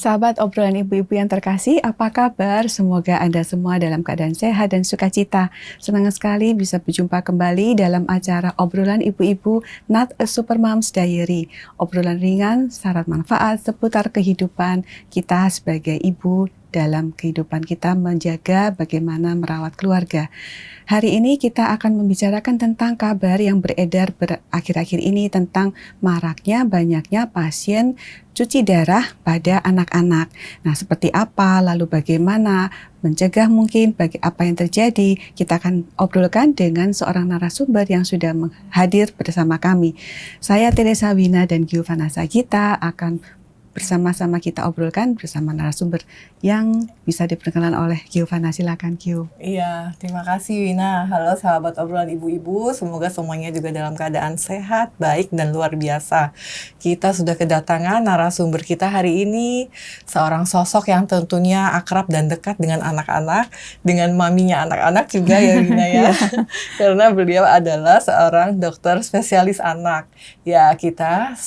Sahabat obrolan ibu-ibu yang terkasih, apa kabar? Semoga Anda semua dalam keadaan sehat dan sukacita. Senang sekali bisa berjumpa kembali dalam acara obrolan ibu-ibu Not a Supermom's Diary. Obrolan ringan, syarat manfaat seputar kehidupan kita sebagai ibu dalam kehidupan kita menjaga bagaimana merawat keluarga. Hari ini kita akan membicarakan tentang kabar yang beredar akhir-akhir ini tentang maraknya banyaknya pasien cuci darah pada anak-anak. Nah, seperti apa, lalu bagaimana mencegah mungkin bagi apa yang terjadi, kita akan obrolkan dengan seorang narasumber yang sudah hadir bersama kami. Saya Teresa Wina dan Giovanna Sagita akan bersama-sama kita obrolkan bersama narasumber yang bisa diperkenalkan oleh Giovanna. Silakan, Gio. Iya, terima kasih Wina. Halo sahabat obrolan ibu-ibu, semoga semuanya juga dalam keadaan sehat, baik, dan luar biasa. Kita sudah kedatangan narasumber kita hari ini, seorang sosok yang tentunya akrab dan dekat dengan anak-anak, dengan maminya anak-anak juga ya Wina ya. Karena beliau adalah seorang dokter spesialis anak. Ya,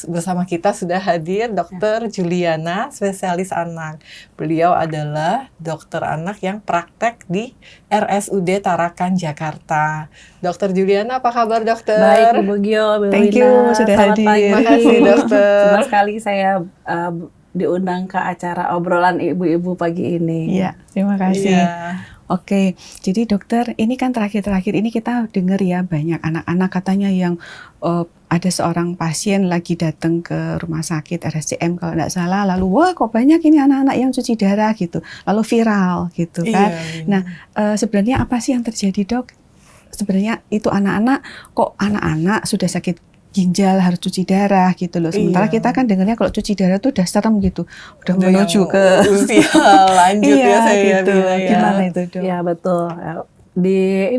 bersama kita sudah hadir Dokter Juliana, spesialis anak. Beliau adalah dokter anak yang praktek di RSUD Tarakan, Jakarta. Dokter Juliana, apa kabar dokter? Baik, Ibu Gio, Bu Thank Wina. you sudah hadir. Terima kasih dokter. Senang sekali saya diundang ke acara obrolan ibu-ibu pagi ini. Iya, terima kasih. Iya. Oke, jadi dokter, ini kan terakhir-terakhir ini kita dengar ya banyak anak-anak katanya yang ada seorang pasien lagi datang ke rumah sakit RSCM kalau tidak salah, lalu wah kok banyak ini anak-anak yang cuci darah gitu, lalu viral gitu kan. Iya, nah, sebenarnya apa sih yang terjadi dok? Sebenarnya itu anak-anak sudah sakit ginjal harus cuci darah gitu loh. Sementara kita kan dengarnya kalau cuci darah tuh udah serem gitu, udah menuju ke usia lanjut iya, ya saya gitu. bilang ya. Gimana itu dok? Ya betul. Di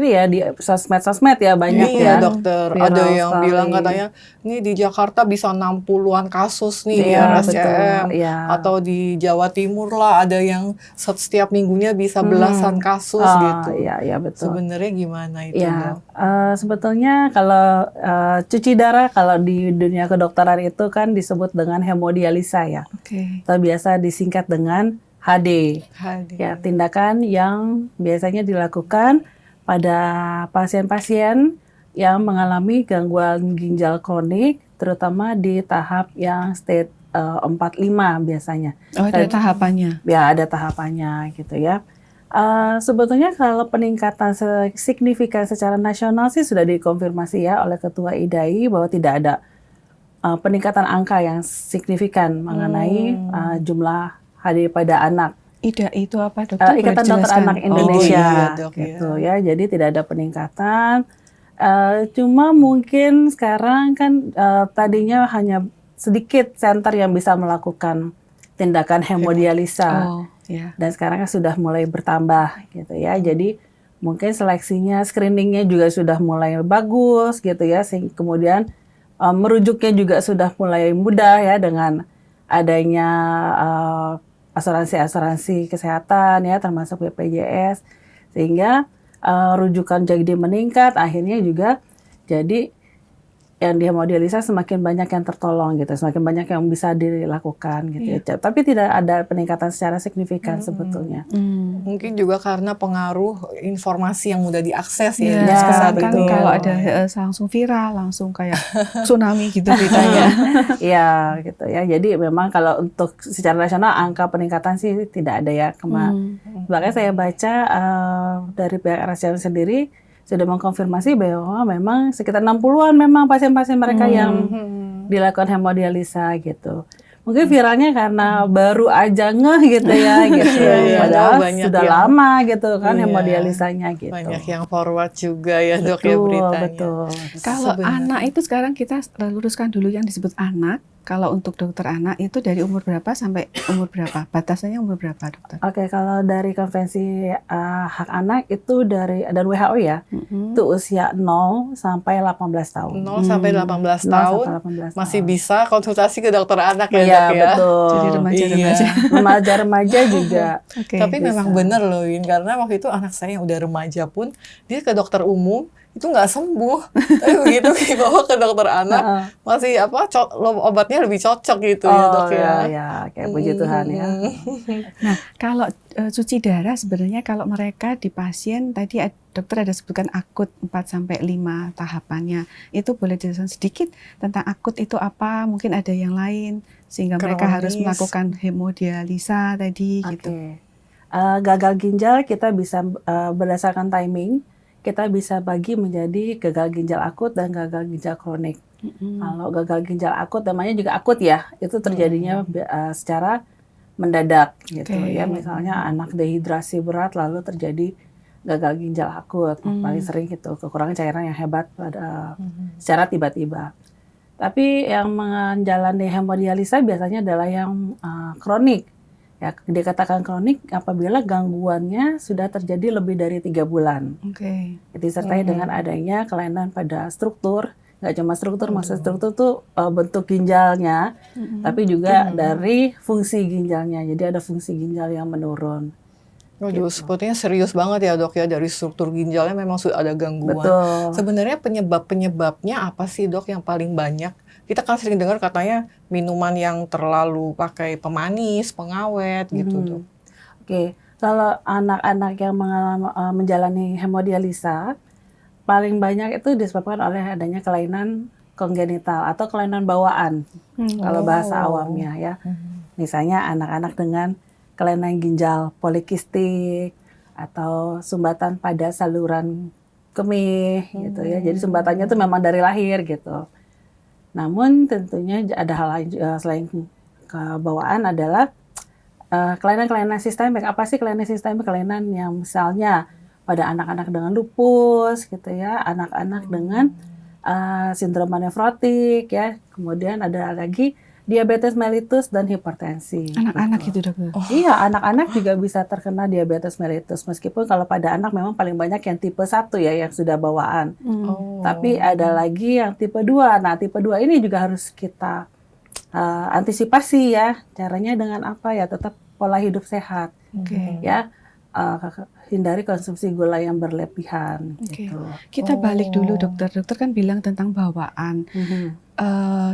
sosmed ya banyak iya, ya. dokter. Viral Ada yang sekali. bilang katanya, nih di Jakarta bisa 60-an kasus nih Iya, RSCM. betul, iya. Atau di Jawa Timur lah ada yang setiap minggunya bisa belasan kasus gitu. Iya, betul. Sebenarnya gimana itu Ya, dok? sebetulnya kalau cuci darah kalau di dunia kedokteran itu kan disebut dengan hemodialisa ya. Oke. Atau biasa disingkat dengan HD. Hadir. Ya, tindakan yang biasanya dilakukan pada pasien-pasien yang mengalami gangguan ginjal kronik, terutama di tahap yang stage 4-5 biasanya. Oh, ada tahapannya. Ya, ada tahapannya gitu ya. Sebetulnya kalau peningkatan signifikan secara nasional sih sudah dikonfirmasi ya oleh Ketua IDAI bahwa tidak ada peningkatan angka yang signifikan mengenai jumlah HD pada anak. IDA itu apa dokter? Ikatan Boleh Dokter dijelaskan? Anak Indonesia, Oh, iya, dok, gitu ya. Jadi tidak ada peningkatan. Cuma mungkin sekarang kan tadinya hanya sedikit center yang bisa melakukan tindakan hemodialisa. Oh, ya. Dan sekarang kan sudah mulai bertambah gitu ya. Jadi mungkin seleksinya, screeningnya juga sudah mulai bagus gitu ya. Kemudian merujuknya juga sudah mulai mudah ya dengan adanya asuransi kesehatan ya, termasuk BPJS, sehingga rujukan jadi meningkat, akhirnya juga jadi yang dihemodialisa semakin banyak yang tertolong gitu, semakin banyak yang bisa dilakukan gitu ya. Tapi tidak ada peningkatan secara signifikan sebetulnya. Mungkin juga karena pengaruh informasi yang mudah diakses ya. Ya, Ya, sekarang kan betul. kalau ada langsung viral, langsung kayak tsunami gitu beritanya. Iya gitu ya. Jadi memang kalau untuk secara nasional angka peningkatan sih tidak ada ya. Makanya saya baca dari pihak RSCM sendiri sudah mengkonfirmasi bahwa memang sekitar 60-an memang pasien-pasien mereka yang dilakukan hemodialisa gitu. Mungkin viralnya karena baru aja ngeh gitu ya gitu. Padahal sudah lama gitu kan hemodialisanya gitu. Banyak yang forward juga ya dok ya beritanya. Betul. Kalau anak itu sekarang kita luruskan dulu yang disebut anak. Kalau untuk dokter anak itu dari umur berapa sampai umur berapa? Batasannya umur berapa, dokter? Oke, kalau dari konvensi hak anak itu dari WHO ya, itu usia 0 sampai 18 tahun. 0 sampai 18 0 tahun sampai 18 masih tahun. bisa konsultasi ke dokter anak ya, Iya, Dok ya. betul. Jadi remaja-remaja. Iya. Remaja-remaja juga. Oke. Tapi memang bisa. bener loh, Win, karena waktu itu anak saya yang udah remaja pun dia ke dokter umum itu nggak sembuh. Tapi begitu dibawa ke dokter anak masih obatnya lebih cocok gitu ya, Dok ya. Ya, kayak puji Tuhan ya. Nah, kalau cuci darah sebenarnya kalau mereka di pasien tadi dokter ada sebutkan akut 4 sampai 5 tahapannya. Itu boleh dijelaskan sedikit tentang akut itu apa? Mungkin ada yang lain sehingga mereka harus Kronis. melakukan hemodialisa tadi gitu. Oke. Gagal ginjal kita bisa berdasarkan timing, kita bisa bagi menjadi gagal ginjal akut dan gagal ginjal kronik. Kalau gagal ginjal akut, namanya juga akut ya, itu terjadinya secara mendadak gitu ya. Misalnya anak dehidrasi berat lalu terjadi gagal ginjal akut, paling sering gitu, kekurangan cairan yang hebat pada secara tiba-tiba. Tapi yang menjalani hemodialisa biasanya adalah yang kronik. Ya, dikatakan kronik apabila gangguannya sudah terjadi lebih dari 3 bulan. Oke. Disertai dengan adanya kelainan pada struktur, nggak cuma struktur, maksud struktur tuh bentuk ginjalnya, tapi juga dari fungsi ginjalnya. Jadi ada fungsi ginjal yang menurun. Waduh, sepertinya serius banget ya, Dok ya, dari struktur ginjalnya memang sudah ada gangguan. Betul. Sebenarnya penyebabnya apa sih, Dok, yang paling banyak? Kita kan sering dengar katanya minuman yang terlalu pakai pemanis, pengawet gitu, Dok. Oke, kalau anak-anak yang menjalani hemodialisa, paling banyak itu disebabkan oleh adanya kelainan kongenital atau kelainan bawaan, kalau bahasa awamnya ya. Misalnya anak-anak dengan kelainan ginjal polikistik atau sumbatan pada saluran kemih gitu ya. Jadi sumbatannya itu memang dari lahir gitu. Namun tentunya ada hal lain selain kebawaan adalah kelainan-kelainan sistemik. Apa sih kelainan sistemik? Kelainan yang misalnya pada anak-anak dengan lupus gitu ya, anak-anak dengan sindrom nefrotik ya. Kemudian ada lagi diabetes mellitus dan hipertensi. Anak-anak itu, dokter. Iya, anak-anak juga bisa terkena diabetes mellitus. Meskipun kalau pada anak memang paling banyak yang tipe 1 ya, yang sudah bawaan. Tapi ada lagi yang tipe 2. Nah, tipe 2 ini juga harus kita antisipasi ya. Caranya dengan apa ya? Tetap pola hidup sehat. Ya, hindari konsumsi gula yang berlebihan. Oke. Gitu. Kita balik dulu, dokter. Dokter kan bilang tentang bawaan.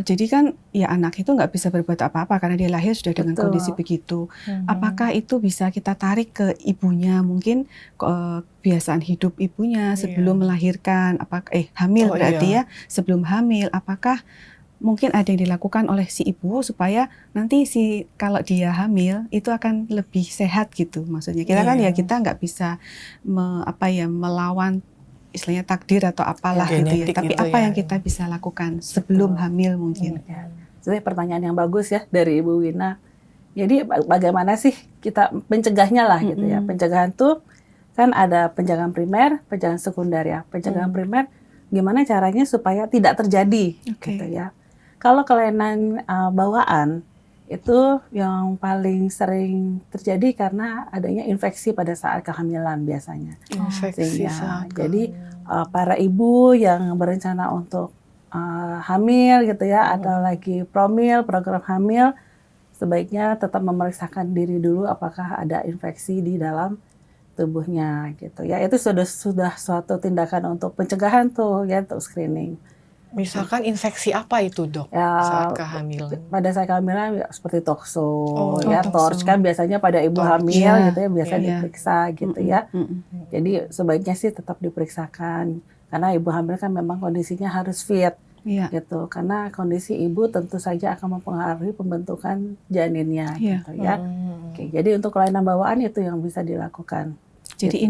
Jadi kan ya anak itu nggak bisa berbuat apa-apa karena dia lahir sudah dengan kondisi begitu. Apakah itu bisa kita tarik ke ibunya, mungkin kebiasaan hidup ibunya sebelum melahirkan, hamil berarti ya, sebelum hamil, apakah mungkin ada yang dilakukan oleh si ibu supaya nanti kalau dia hamil itu akan lebih sehat gitu, maksudnya kita kan ya kita nggak bisa melawan istilahnya takdir atau apalah gitu ya. Tapi apa yang kita bisa lakukan sebelum hamil mungkin? Jadi pertanyaan yang bagus ya dari Ibu Wina. Jadi bagaimana sih kita mencegahnya lah gitu ya. Pencegahan tuh kan ada pencegahan primer, pencegahan sekunder ya. Pencegahan primer gimana caranya supaya tidak terjadi gitu ya. Kalau kelainan bawaan itu yang paling sering terjadi karena adanya infeksi pada saat kehamilan biasanya. Infeksi Jadi para ibu yang berencana untuk hamil gitu ya, atau lagi program hamil, sebaiknya tetap memeriksakan diri dulu apakah ada infeksi di dalam tubuhnya gitu ya. Itu sudah suatu tindakan untuk pencegahan tuh ya, untuk screening. Misalkan infeksi apa itu, Dok, saat kehamilan? Pada saat kehamilan ya, seperti tokso, torch kan biasanya pada ibu hamil gitu ya, biasa diperiksa gitu ya. Jadi sebaiknya sih tetap diperiksakan karena ibu hamil kan memang kondisinya harus fit gitu. Karena kondisi ibu tentu saja akan mempengaruhi pembentukan janinnya gitu ya. Oke, jadi untuk kelainan bawaan itu yang bisa dilakukan. Jadi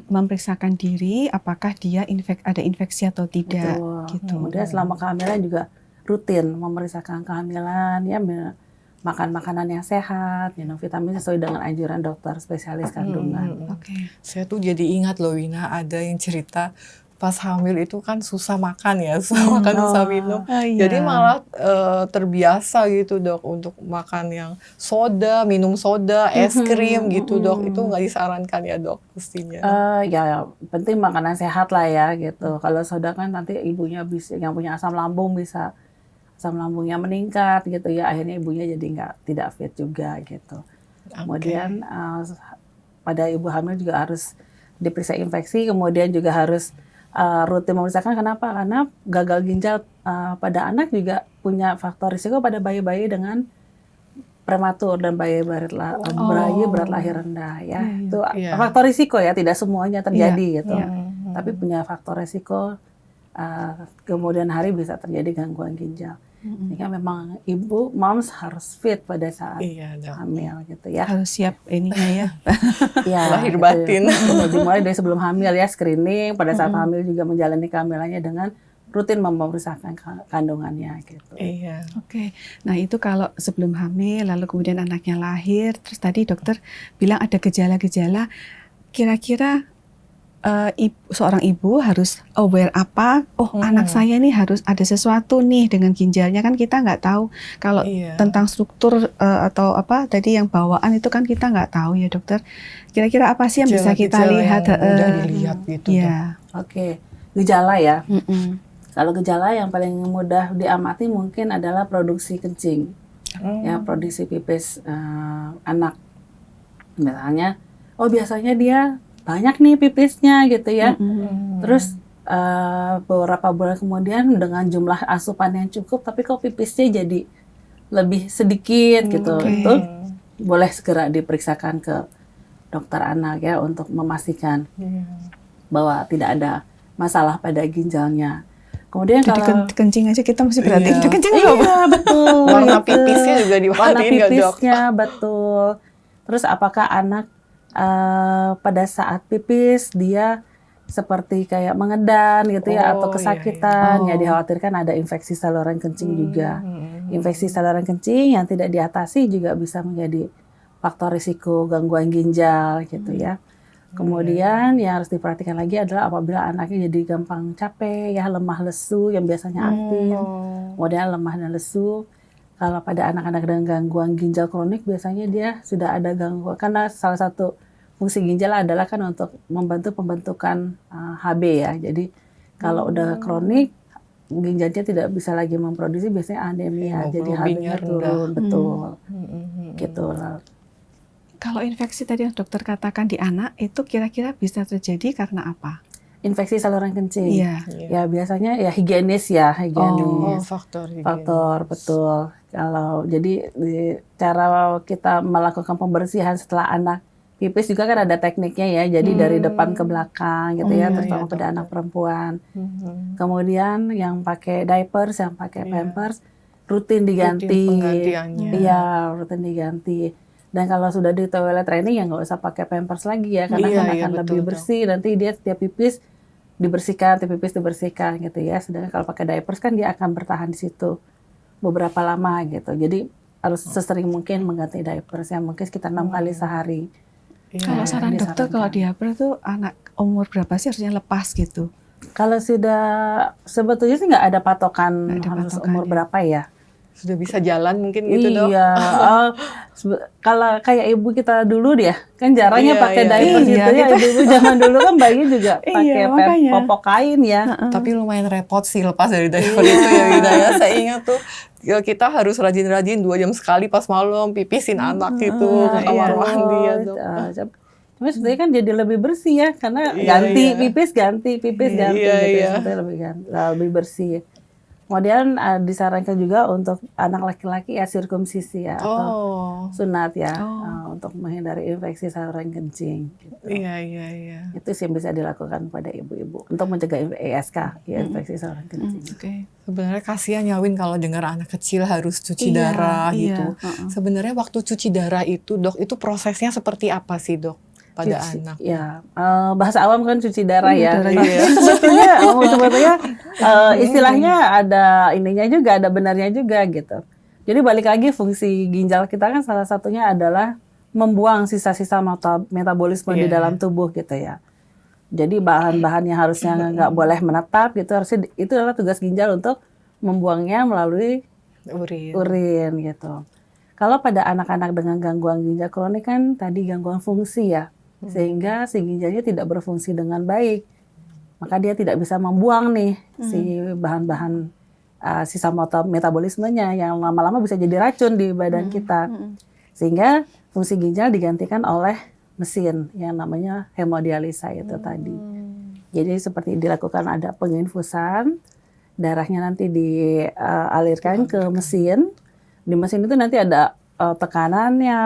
memeriksakan diri apakah dia ada infeksi atau tidak. Gitu. Kemudian selama kehamilan juga rutin memeriksakan kehamilan, ya makan makanan yang sehat, minum vitamin sesuai dengan anjuran dokter spesialis kandungan. Saya tuh jadi ingat loh, Wina, ada yang cerita pas hamil itu kan susah makan ya, susah makan, susah minum. Jadi malah terbiasa gitu dok untuk makan yang soda, minum soda, es krim gitu dok. Itu nggak disarankan ya dok mestinya. Ya penting makanan sehat lah ya gitu. Kalau soda kan nanti ibunya bisa, yang punya asam lambung bisa asam lambungnya meningkat gitu ya. Akhirnya ibunya jadi tidak fit juga gitu. Kemudian pada ibu hamil juga harus diperiksa infeksi, kemudian juga harus rutin memeriksakan. Kenapa? Karena gagal ginjal pada anak juga punya faktor risiko pada bayi-bayi dengan prematur dan bayi berat lahir rendah ya. Itu faktor risiko ya, tidak semuanya terjadi gitu. Tapi punya faktor risiko kemudian hari bisa terjadi gangguan ginjal. Jadi memang moms harus fit pada saat hamil gitu ya. Harus siap ininya ya. Lahir batin. Dimulai dari sebelum hamil ya, screening, pada saat hamil juga menjalani kehamilannya dengan rutin memeriksakan kandungannya gitu. Oke. Nah, itu kalau sebelum hamil lalu kemudian anaknya lahir, terus tadi dokter bilang ada gejala-gejala, kira-kira seorang ibu harus aware apa? Anak saya nih harus ada sesuatu nih dengan ginjalnya, kan kita nggak tahu kalau tentang struktur atau apa tadi yang bawaan itu kan kita nggak tahu ya dokter. Kira-kira apa sih yang bisa kita lihat? Mudah dilihat gitu. Oke. Gejala ya. Kalau gejala yang paling mudah diamati mungkin adalah produksi kencing, ya produksi pipis anak. Misalnya, biasanya dia banyak nih pipisnya gitu ya. Terus beberapa bulan kemudian dengan jumlah asupan yang cukup, tapi kok pipisnya jadi lebih sedikit gitu. Itu boleh segera diperiksakan ke dokter anak ya untuk memastikan bahwa tidak ada masalah pada ginjalnya. Kemudian jadi kalau kencing aja kita mesti perhatiin itu kencing betul. Warna pipisnya juga diperhatiin warna nggak, Dok? pipisnya betul. Terus apakah anak pada saat pipis dia seperti kayak mengedan gitu ya, atau kesakitan, ya dikhawatirkan ada infeksi saluran kencing juga. Infeksi saluran kencing yang tidak diatasi juga bisa menjadi faktor risiko gangguan ginjal gitu ya. Kemudian yang harus diperhatikan lagi adalah apabila anaknya jadi gampang capek, ya lemah lesu yang biasanya aktif, kemudian lemah dan lesu. Kalau pada anak-anak dengan gangguan ginjal kronik biasanya dia sudah ada gangguan, karena salah satu fungsi ginjal adalah kan untuk membantu pembentukan HB ya. Jadi kalau udah kronik ginjalnya tidak bisa lagi memproduksi, biasanya anemia, jadi HB-nya turun, betul. Gitu lah. Kalau infeksi tadi yang dokter katakan di anak itu kira-kira bisa terjadi karena apa? Infeksi saluran kencing. Ya biasanya ya higienis. Faktor higienis. Faktor, betul. Kalau jadi cara kita melakukan pembersihan setelah anak pipis juga kan ada tekniknya ya. Jadi dari depan ke belakang gitu ya, terutama pada anak perempuan. Kemudian yang pakai diapers, yang pakai pampers rutin diganti. Iya, rutin diganti. Dan kalau sudah di toilet training ya nggak usah pakai pampers lagi ya, karena akan lebih bersih. Nanti dia setiap pipis dibersihkan, setiap pipis dibersihkan gitu ya. Sedangkan kalau pakai diapers kan dia akan bertahan di situ beberapa lama gitu. Jadi harus sesering mungkin mengganti diapers, yang mungkin sekitar 6 kali sehari. Kalau saran dokter kalau diaper tuh anak umur berapa sih harusnya lepas gitu? Kalau sudah sebetulnya sih nggak ada patokan harus umur berapa ya. Sudah bisa jalan mungkin gitu dok? Iya, kalau kayak ibu kita dulu dia, kan jarangnya pakai diaper gitu ya. Ibu zaman dulu kan bayi juga pakai popok kain ya. Tapi lumayan repot sih lepas dari diaper itu ya Wida ya. Saya ingat tuh kita harus rajin-rajin 2 jam sekali pas malam pipisin anak itu ke kamar mandi ya dok. Cuma sebenarnya kan jadi lebih bersih ya, karena ganti pipis ganti gitu ya, lebih bersih. Kemudian disarankan juga untuk anak laki-laki ya sirkumsisi ya, atau sunat ya, untuk menghindari infeksi saluran kencing. Gitu. Iya. Itu sih yang bisa dilakukan pada ibu-ibu untuk mencegah ISK, ya, infeksi saluran kencing. Sebenarnya kasihan ya Win kalau dengar anak kecil harus cuci darah gitu. Sebenarnya waktu cuci darah itu dok, itu prosesnya seperti apa sih dok? Pada anak. Ya, bahasa awam kan cuci darah ya. Sebetulnya istilahnya ada ininya juga, ada benarnya juga gitu. Jadi balik lagi fungsi ginjal kita kan salah satunya adalah membuang sisa-sisa metabolisme di dalam tubuh gitu ya. Jadi bahan-bahan yang harusnya nggak boleh menetap gitu, harusnya itu adalah tugas ginjal untuk membuangnya melalui urin gitu. Kalau pada anak-anak dengan gangguan ginjal kronik kan tadi gangguan fungsi ya, sehingga si ginjalnya tidak berfungsi dengan baik. Maka dia tidak bisa membuang nih si bahan-bahan sisa metabolismenya yang lama-lama bisa jadi racun di badan kita. Sehingga fungsi ginjal digantikan oleh mesin yang namanya hemodialisa itu tadi. Jadi seperti dilakukan ada penginfusan, darahnya nanti dialirkan ke mesin. Di mesin itu nanti ada tekanannya,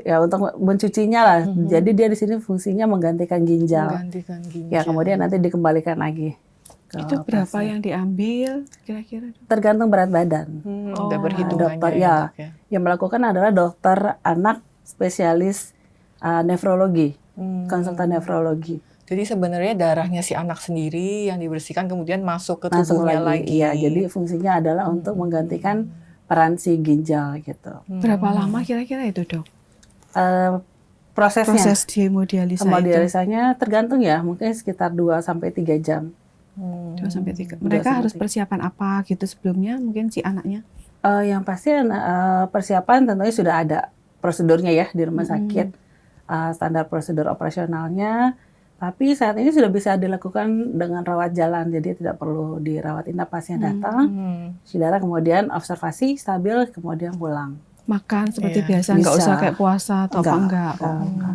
ya untuk mencucinya lah. Jadi dia di sini fungsinya menggantikan ginjal. Ya kemudian nanti dikembalikan lagi. Itu berapa yang diambil kira-kira? Tergantung berat badan. Udah berhitungannya Dokter ya, Dok, ya. Yang melakukan adalah dokter anak spesialis nefrologi, konsultan nefrologi. Jadi sebenarnya darahnya si anak sendiri yang dibersihkan kemudian masuk ke Masuk tubuhnya lagi. Iya, jadi fungsinya adalah untuk menggantikan peran si ginjal gitu. Berapa lama kira-kira itu, Dok? Prosesnya, Proses hemodialisa itu? hemodialisanya tergantung ya, mungkin sekitar 2 sampai 3 jam. 2 sampai 3. Mereka harus persiapan apa gitu sebelumnya mungkin si anaknya? Yang pasti persiapan tentunya sudah ada prosedurnya ya di rumah sakit, standar prosedur operasionalnya. Tapi saat ini sudah bisa dilakukan dengan rawat jalan, jadi tidak perlu dirawat inap, pasien datang, saudara kemudian observasi stabil, kemudian pulang. Makan seperti biasa, nggak usah kayak puasa atau enggak.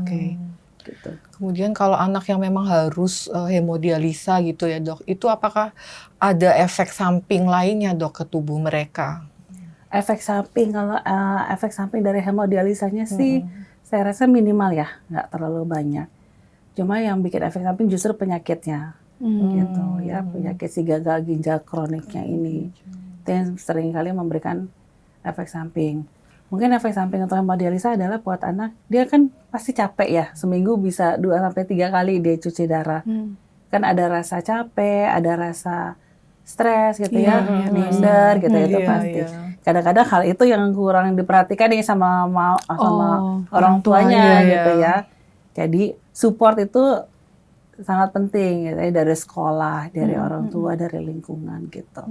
Oke. Gitu. Kemudian kalau anak yang memang harus hemodialisa gitu ya, Dok, itu apakah ada efek samping lainnya, Dok, ke tubuh mereka? Efek samping dari hemodialisanya sih saya rasa minimal ya, nggak terlalu banyak. Cuma yang bikin efek samping justru penyakitnya, gitu ya, penyakit si gagal ginjal kroniknya ini, itu yang sering kali memberikan efek samping. Mungkin efek samping untuk hemodialisa adalah buat anak, dia kan pasti capek ya, seminggu bisa 2-3 kali dia cuci darah. Kan ada rasa capek, ada rasa stres gitu ya, minder gitu itu pasti. Kadang-kadang hal itu yang kurang diperhatikan nih sama orang tuanya gitu ya. Jadi support itu sangat penting gitu ya, dari sekolah, dari orang tua, dari lingkungan gitu.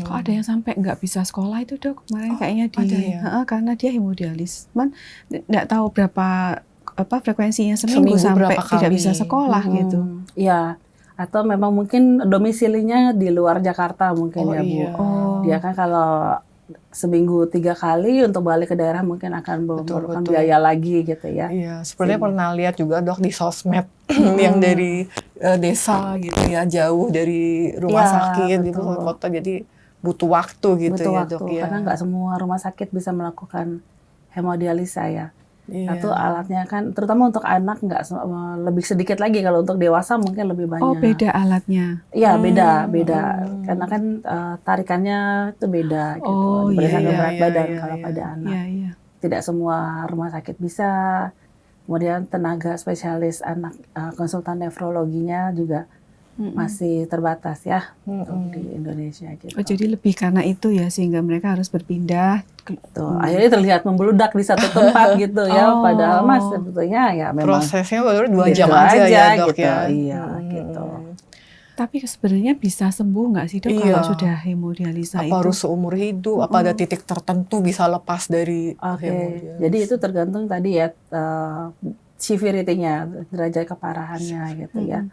Kok ada yang sampai nggak bisa sekolah itu, Dok? Kemarin kayaknya karena dia hemodialis. Cuman nggak tahu berapa frekuensinya seminggu sampai tidak bisa sekolah gitu. Iya. Atau memang mungkin domisilinya di luar Jakarta mungkin ya Bu. Dia kan kalau seminggu 3 kali untuk balik ke daerah mungkin akan memerlukan biaya lagi gitu ya. Iya, sebenarnya pernah lihat juga, Dok, di sosmed yang dari desa gitu ya, jauh dari rumah sakit gitu, foto, jadi butuh waktu gitu ya, Dok ya. Karena nggak semua rumah sakit bisa melakukan hemodialisa ya. Satu alatnya kan, terutama untuk anak nggak lebih sedikit lagi, kalau untuk dewasa mungkin lebih banyak. Oh, beda alatnya? Iya, beda. Karena kan tarikannya itu beda gitu, berdasarkan berat badan kalau pada anak. Tidak semua rumah sakit bisa. Kemudian tenaga spesialis anak, konsultan nefrologinya juga masih terbatas ya untuk di Indonesia gitu. Oh, jadi lebih karena itu ya, sehingga mereka harus berpindah. Akhirnya terlihat membludak di satu tempat gitu ya, padahal mas sebetulnya ya memang prosesnya baru 2 jam aja ya, Dok gitu. ya. Iya gitu. Tapi sebenarnya bisa sembuh nggak sih, Dok, kalau sudah hemodialisa itu? Apa harus seumur hidup? Apa ada titik tertentu bisa lepas dari hemodialisa? Jadi itu tergantung tadi ya, severity-nya, derajat keparahannya gitu ya.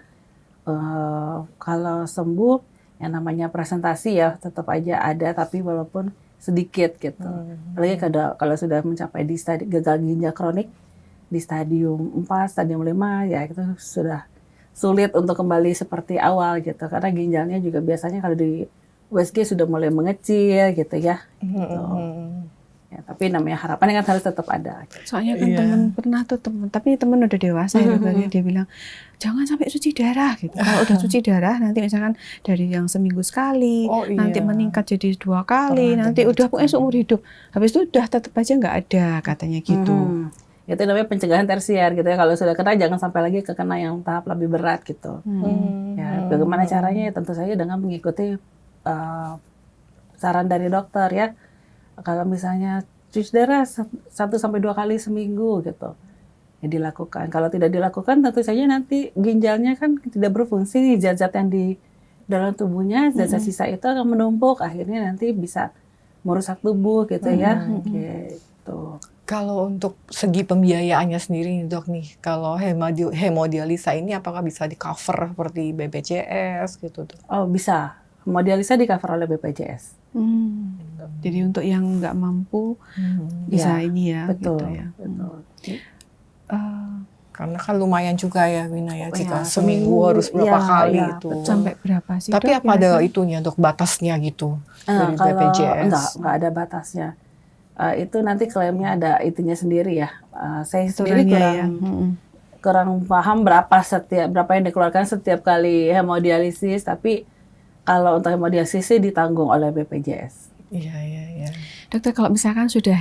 Kalau sembuh, yang namanya presentasi ya tetap aja ada, tapi walaupun sedikit gitu. Apalagi kalau sudah mencapai di stadium gagal ginjal kronik di stadium 4, stadium 5 ya itu sudah sulit untuk kembali seperti awal gitu. Karena ginjalnya juga biasanya kalau di USG sudah mulai mengecil gitu ya. Gitu. Ya, tapi namanya harapan kan harus tetap ada. Soalnya kan tapi temen udah dewasa ya, dia bilang jangan sampai cuci darah gitu. Kalau udah cuci darah nanti misalkan dari yang seminggu sekali, nanti meningkat jadi 2 kali, nanti udah pokoknya seumur hidup. Habis itu udah tetap aja nggak ada katanya gitu. Itu namanya pencegahan tersier gitu ya. Kalau sudah kena jangan sampai lagi kena yang tahap lebih berat gitu. Ya, bagaimana caranya? Tentu saja dengan mengikuti saran dari dokter ya. Kalau misalnya cuci darah 1-2 kali seminggu gitu, ya dilakukan. Kalau tidak dilakukan, tentu saja nanti ginjalnya kan tidak berfungsi, zat-zat yang di dalam tubuhnya, zat-zat sisa itu akan menumpuk, akhirnya nanti bisa merusak tubuh gitu ya. Gitu. Kalau untuk segi pembiayaannya sendiri nih dok nih, kalau hemodialisa ini apakah bisa di cover seperti BPJS gitu dok? Oh bisa, hemodialisa di cover oleh BPJS. Jadi untuk yang nggak mampu bisa Ya, ini ya, betul, gitu ya. betul. Karena kan lumayan juga ya Wina ya, jika Ya, seminggu harus berapa kali ya, itu. betul. Sampai berapa sih? Tapi Dok, apa ada kira-kira? itunya dok, batasnya gitu dari Kalau BPJS? enggak ada batasnya. Itu nanti klaimnya ada itunya sendiri ya. Saya sendiri Aturannya kurang ya. kurang paham berapa yang dikeluarkan setiap kali hemodialisis, tapi kalau untuk hemodialisis ditanggung oleh BPJS. Iya. Dokter, kalau misalkan sudah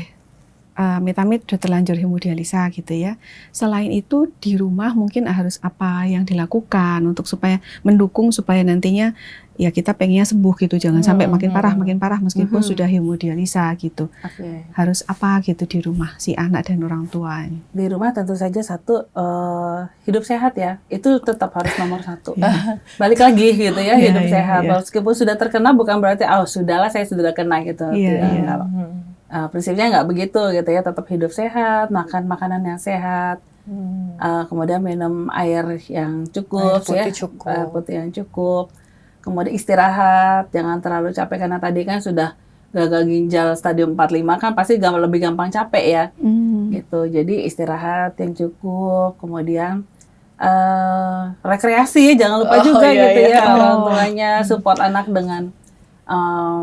amit-amit sudah terlanjur hemodialisa gitu ya, selain itu di rumah mungkin harus apa yang dilakukan untuk supaya mendukung supaya nantinya ya kita pengennya sembuh gitu, jangan sampai makin parah meskipun sudah hemodialisa gitu. Oke. Harus apa gitu di rumah si anak dan orang tua ini? Di rumah tentu saja satu hidup sehat ya, itu tetap harus nomor satu. Balik lagi gitu ya, Iya, hidup iya, sehat. iya. Meskipun sudah terkena bukan berarti sudahlah saya sudah kena gitu. Iya, Tidak, iya. enggak. Prinsipnya nggak begitu gitu ya, tetap hidup sehat, makan makanan yang sehat, kemudian minum air yang cukup, Air putih ya, cukup. air putih yang cukup, kemudian istirahat, jangan terlalu capek karena tadi kan sudah gagal ginjal stadium 45 kan pasti lebih gampang capek ya, gitu. Jadi istirahat yang cukup, kemudian rekreasi, jangan lupa juga iya, gitu iya. ya, orang tuanya support anak dengan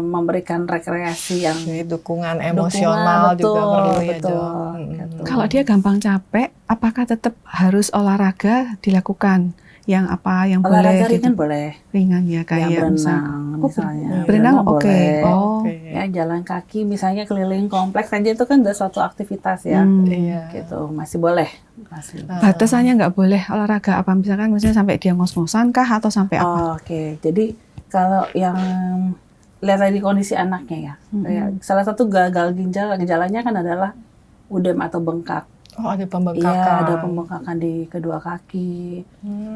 memberikan rekreasi yang Jadi dukungan emosional juga perlu ya betul, dok. gitu. Kalau dia gampang capek, apakah tetap harus olahraga dilakukan? Yang apa yang Olahraga boleh ringan gitu? boleh, Ringan ya ya kayak berenang misalnya. berenang oke. boleh. Oh, Ya jalan kaki misalnya keliling kompleks aja itu kan udah suatu aktivitas ya, Iya. gitu masih boleh. Masih. batasannya nggak boleh olahraga apa misalkan sampai dia ngos-ngosan kah atau sampai apa? Oke, jadi kalau yang lihat tadi kondisi anaknya ya, ya, salah satu gagal ginjal gejalanya kan adalah udem atau bengkak. Oh ada pembengkakan. Iya, ada pembengkakan di kedua kaki,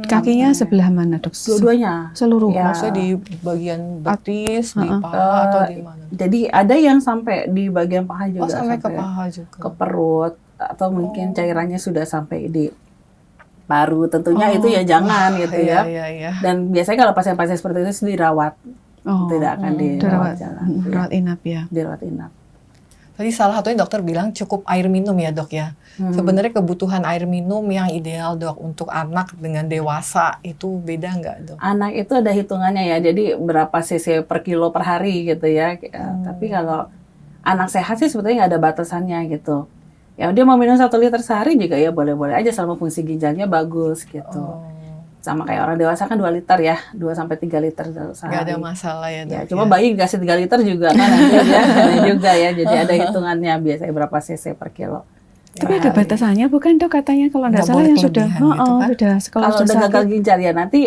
Kakinya sebelah mana dok? dua-duanya. Seluruh. Ya. Maksudnya di bagian betis, di paha atau di mana? Jadi ada yang sampai di bagian paha juga, Oh sampai ke paha juga. ke perut, atau mungkin cairannya sudah sampai di paru. Tentunya itu ya jangan gitu ya. Iya. Dan biasanya kalau pasien-pasien seperti itu dirawat, tidak akan dirawat jalan, Rawat inap ya. dirawat inap. Tadi salah satunya dokter bilang cukup air minum ya dok ya. Sebenarnya kebutuhan air minum yang ideal dok untuk anak dengan dewasa itu beda nggak dok? Anak itu ada hitungannya ya, jadi berapa cc per kilo per hari gitu ya. Tapi kalau anak sehat sih sebetulnya nggak ada batasannya gitu. Ya dia mau minum 1 liter sehari juga ya boleh-boleh aja selama fungsi ginjalnya bagus gitu. Sama kayak orang dewasa kan 2 liter ya, 2-3 liter sehari. Nggak ada masalah ya dok. Ya, cuma bayi dikasih 3 liter juga kan nanti ya, ada juga ya. Jadi ada hitungannya biasanya berapa cc per kilo. Tapi ada batasannya bukan dok katanya kalau nggak Nggak salah boleh yang sudah, kelebihan gitu kan? kalau Kalau udah sakit. gagal ginjal ya nanti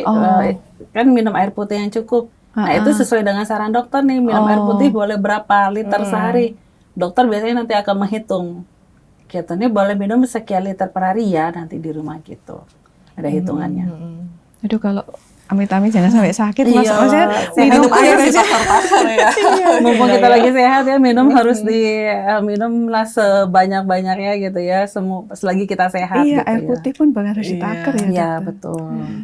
kan minum air putih yang cukup. Nah itu sesuai dengan saran dokter nih, minum air putih boleh berapa liter sehari. Dokter biasanya nanti akan menghitung. Gitu, nih boleh minum sekian liter per hari ya nanti di rumah gitu. Ada hitungannya. Aduh kalau amit-amit jangan sampai sakit mas. Iya, Maksudnya Minum air di pasar-pasar ya. Mumpung kita lagi sehat ya, minum harus minumlah sebanyak-banyaknya gitu ya, selagi kita sehat. iya, gitu air ya. putih pun bahkan harus ditakar ya. Iya dokter. betul.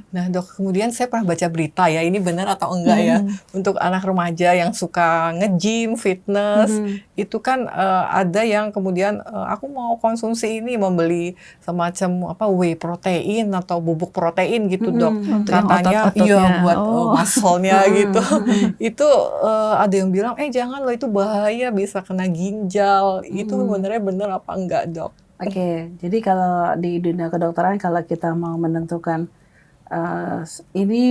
Nah dok, kemudian saya pernah baca berita ya, ini benar atau enggak ya, untuk anak remaja yang suka nge-gym, fitness, itu kan ada yang kemudian aku mau konsumsi ini, membeli semacam whey protein atau bubuk protein gitu dok, Untuk yang katanya otot-ototnya. iya buat Oh. muscle-nya gitu. Itu ada yang bilang jangan loh itu bahaya bisa kena ginjal. Itu sebenarnya benar apa enggak dok? Oke, jadi kalau di dunia kedokteran kalau kita mau menentukan ini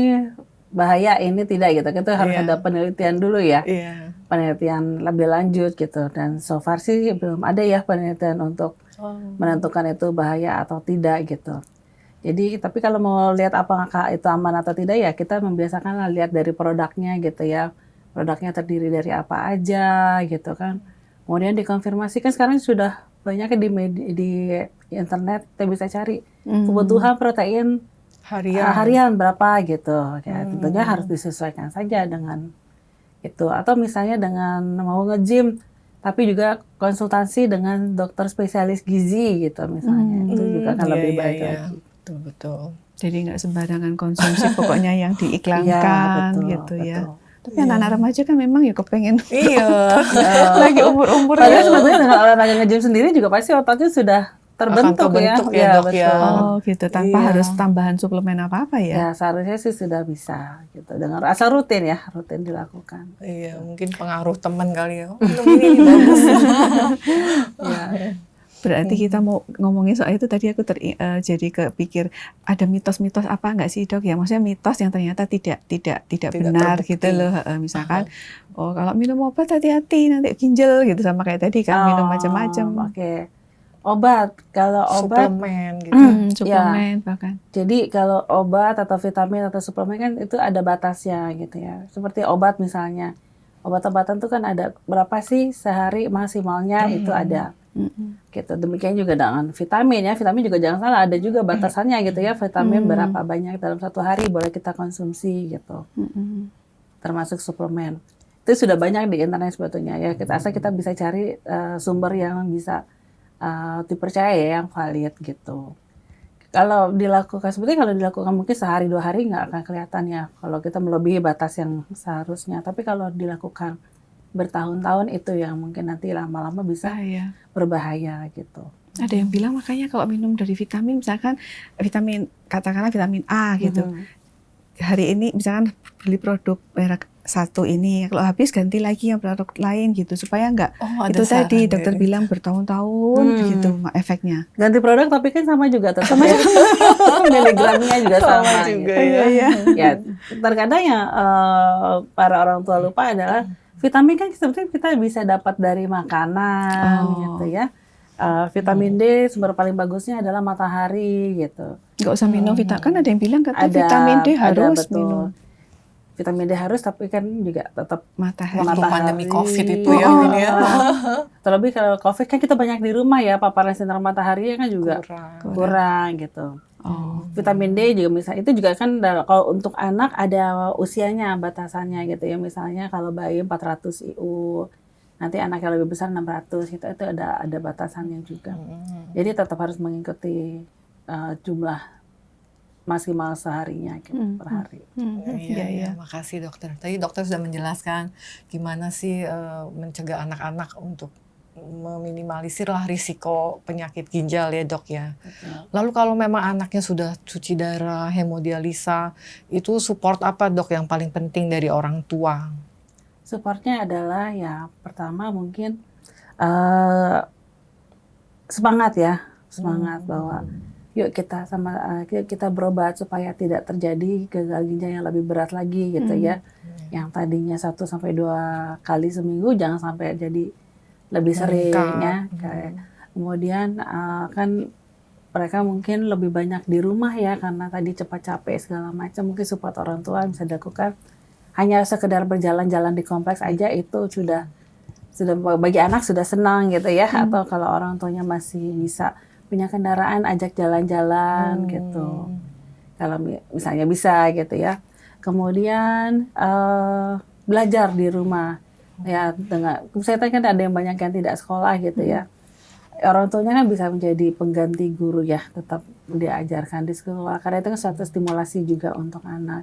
bahaya, ini tidak gitu, kita harus ada penelitian dulu ya, Iya. penelitian lebih lanjut gitu. Dan so far sih belum ada ya penelitian untuk menentukan itu bahaya atau tidak gitu. Jadi tapi kalau mau lihat apakah itu aman atau tidak ya kita membiasakan lihat dari produknya gitu ya. Produknya terdiri dari apa aja gitu kan. Kemudian dikonfirmasi kan sekarang sudah banyak di di internet kita bisa cari kebutuhan protein harian. berapa gitu. Ya, tentunya harus disesuaikan saja dengan itu. Atau misalnya dengan mau nge-gym, tapi juga konsultasi dengan dokter spesialis gizi gitu misalnya. Itu juga akan lebih baik lagi. Betul. Jadi nggak sembarangan konsumsi pokoknya yang diiklankan gitu ya. Tapi anak-anak remaja kan memang ya kepengen. Iya. Lagi umur-umur Padahal ya. sebetulnya dengan olahraga nge-gym sendiri juga pasti ototnya sudah terbentuk ya, Dok, ya. Oh gitu, tanpa harus tambahan suplemen apa-apa ya? Ya seharusnya sih sudah bisa gitu, dengan asal rutin dilakukan. Iya, mungkin pengaruh teman kali ya. Oh, ini bagus. Ya. Berarti kita mau ngomongin soal itu tadi aku jadi kepikir ada mitos-mitos apa nggak sih Dok ya? Maksudnya mitos yang ternyata tidak benar terbukti. gitu loh. Misalkan oh kalau minum obat hati-hati nanti ginjal gitu, sama kayak tadi kan minum macam-macam. Oke. Obat, kalau obat suplemen gitu. Suplemen bahkan. Jadi kalau obat atau vitamin atau suplemen kan itu ada batasnya gitu ya. Seperti obat misalnya, obat-obatan tuh kan ada berapa sih sehari maksimalnya itu ada. Gitu. Demikian juga dengan vitamin ya. Vitamin juga jangan salah, ada juga batasannya gitu ya. Vitamin berapa banyak dalam satu hari boleh kita konsumsi gitu. Termasuk suplemen. Itu sudah banyak di internet sebetulnya ya. Asal kita bisa cari sumber yang bisa dipercaya ya, yang valid gitu. Kalau dilakukan mungkin sehari 2 hari nggak akan kelihatan ya kalau kita melebihi batas yang seharusnya. Tapi kalau dilakukan bertahun-tahun itu yang mungkin nanti lama-lama bisa berbahaya gitu. Ada yang bilang makanya kalau minum dari vitamin, misalkan katakanlah vitamin A gitu. Hari ini misalkan beli produk merek satu ini, kalau habis ganti lagi yang produk lain gitu, supaya nggak itu tadi dokter bilang bertahun-tahun gitu efeknya. Ganti produk tapi kan sama juga tetap ya. Miligramnya juga sama juga gitu. ya. Terkadang yang para orang tua lupa adalah vitamin kan sebetulnya kita bisa dapat dari makanan gitu ya. Vitamin D sumber paling bagusnya adalah matahari gitu. Nggak usah minum vitamin, kan ada yang bilang katanya vitamin D harus minum. Vitamin D harus, tapi kan juga tetap waktu pandemi COVID itu ya. Terlebih kalau COVID kan kita banyak di rumah ya, paparan sinar matahari kan juga kurang gitu. Vitamin D juga misalnya, itu juga kan kalau untuk anak ada usianya, batasannya gitu ya. Misalnya kalau bayi 400 IU, nanti anak yang lebih besar 600 itu ada batasannya juga. Jadi tetap harus mengikuti jumlah maksimal seharinya gitu, per hari. Iya, makasih dokter. Tadi dokter sudah menjelaskan gimana sih mencegah anak-anak untuk meminimalisir lah risiko penyakit ginjal ya dok ya. Lalu kalau memang anaknya sudah cuci darah, hemodialisa, itu support apa dok yang paling penting dari orang tua? Supportnya adalah ya pertama mungkin semangat bahwa yuk kita berobat supaya tidak terjadi gagal ginjal yang lebih berat lagi gitu ya. Yang tadinya 1 sampai 2 kali seminggu jangan sampai jadi lebih sering ya. Kemudian kan mereka mungkin lebih banyak di rumah ya karena tadi cepat capek segala macam. Mungkin support orang tua bisa dilakukan. Hanya sekedar berjalan-jalan di kompleks aja itu sudah bagi anak sudah senang gitu ya. Atau kalau orang tuanya masih bisa punya kendaraan, ajak jalan-jalan gitu. Kalau misalnya bisa gitu ya. Kemudian belajar di rumah ya, dengan saya kan ada yang banyak yang tidak sekolah gitu ya. Orang tuanya kan bisa menjadi pengganti guru ya, tetap diajarkan di sekolah. Karena itu kan suatu stimulasi juga untuk anak.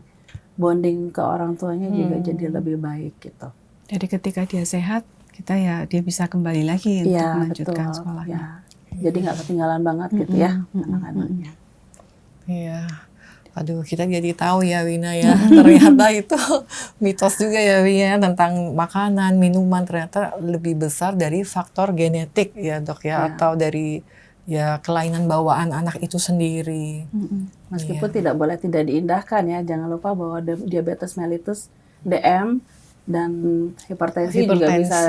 Bonding ke orang tuanya juga jadi lebih baik gitu. Jadi ketika dia sehat, dia bisa kembali lagi untuk melanjutkan sekolahnya. Ya. Jadi nggak ketinggalan banget gitu ya anak-anaknya. Iya. Aduh, kita jadi tahu ya Wina ya. Ternyata itu mitos juga ya Wina tentang makanan, minuman ternyata lebih besar dari faktor genetik ya dok ya. Atau dari ya kelainan bawaan anak itu sendiri. Meskipun tidak diindahkan ya. Jangan lupa bahwa diabetes mellitus, DM dan hipertensi juga bisa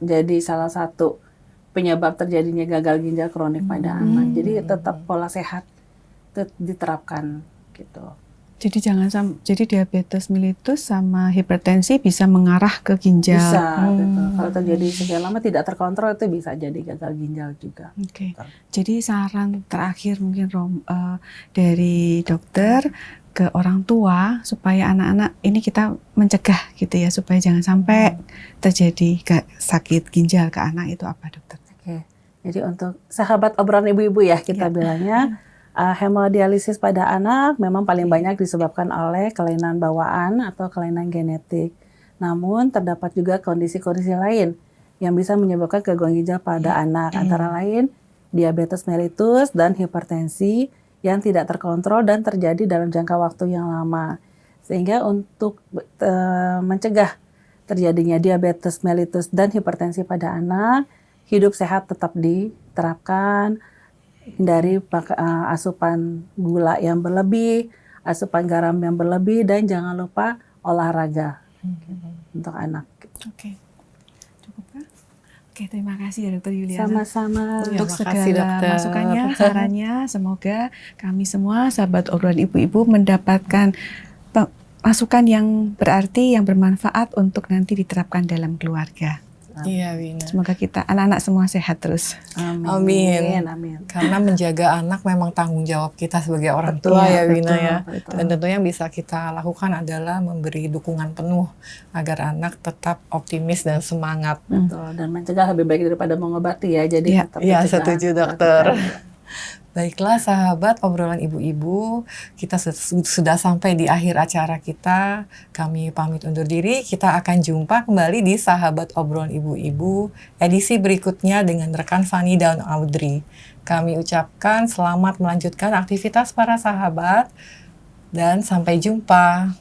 jadi salah satu penyebab terjadinya gagal ginjal kronik pada anak. Jadi tetap pola sehat itu diterapkan gitu. Jadi diabetes mellitus sama hipertensi bisa mengarah ke ginjal. Bisa, gitu. Kalau terjadi sekian lama tidak terkontrol itu bisa jadi gagal ginjal juga. Oke. Jadi saran terakhir mungkin dari dokter ke orang tua supaya anak-anak ini kita mencegah gitu ya, supaya jangan sampai terjadi sakit ginjal ke anak, itu apa dokter? Oke. Jadi untuk sahabat obrolan ibu-ibu ya kita bilangnya, hemodialisis pada anak memang paling banyak disebabkan oleh kelainan bawaan atau kelainan genetik. Namun terdapat juga kondisi-kondisi lain yang bisa menyebabkan gangguan ginjal pada anak, antara lain diabetes mellitus dan hipertensi yang tidak terkontrol dan terjadi dalam jangka waktu yang lama. Sehingga untuk mencegah terjadinya diabetes mellitus dan hipertensi pada anak, hidup sehat tetap diterapkan, hindari asupan gula yang berlebih, asupan garam yang berlebih, dan jangan lupa olahraga untuk anak. Oke. Cukupkah? Oke, terima kasih ya Dokter Yuliana. Sama-sama. Untuk Terima kasih, segala Dokter. masukannya, sarannya, semoga kami semua sahabat obrolan ibu-ibu mendapatkan masukan yang berarti, yang bermanfaat untuk nanti diterapkan dalam keluarga. Iya, Wina. Semoga kita anak-anak semua sehat terus. Amin. Amin. Karena menjaga anak memang tanggung jawab kita sebagai orang Betul, tua ya, betul, Wina ya. betul. Dan tentunya yang bisa kita lakukan adalah memberi dukungan penuh agar anak tetap optimis dan semangat. Betul, dan mencegah lebih baik daripada mengobati ya. Jadi Iya, tetap iya, mencegah. setuju, dokter. Baiklah sahabat obrolan ibu-ibu, kita sudah sampai di akhir acara kita. Kami pamit undur diri, kita akan jumpa kembali di sahabat obrolan ibu-ibu edisi berikutnya dengan rekan Fani dan Audrey. Kami ucapkan selamat melanjutkan aktivitas para sahabat dan sampai jumpa.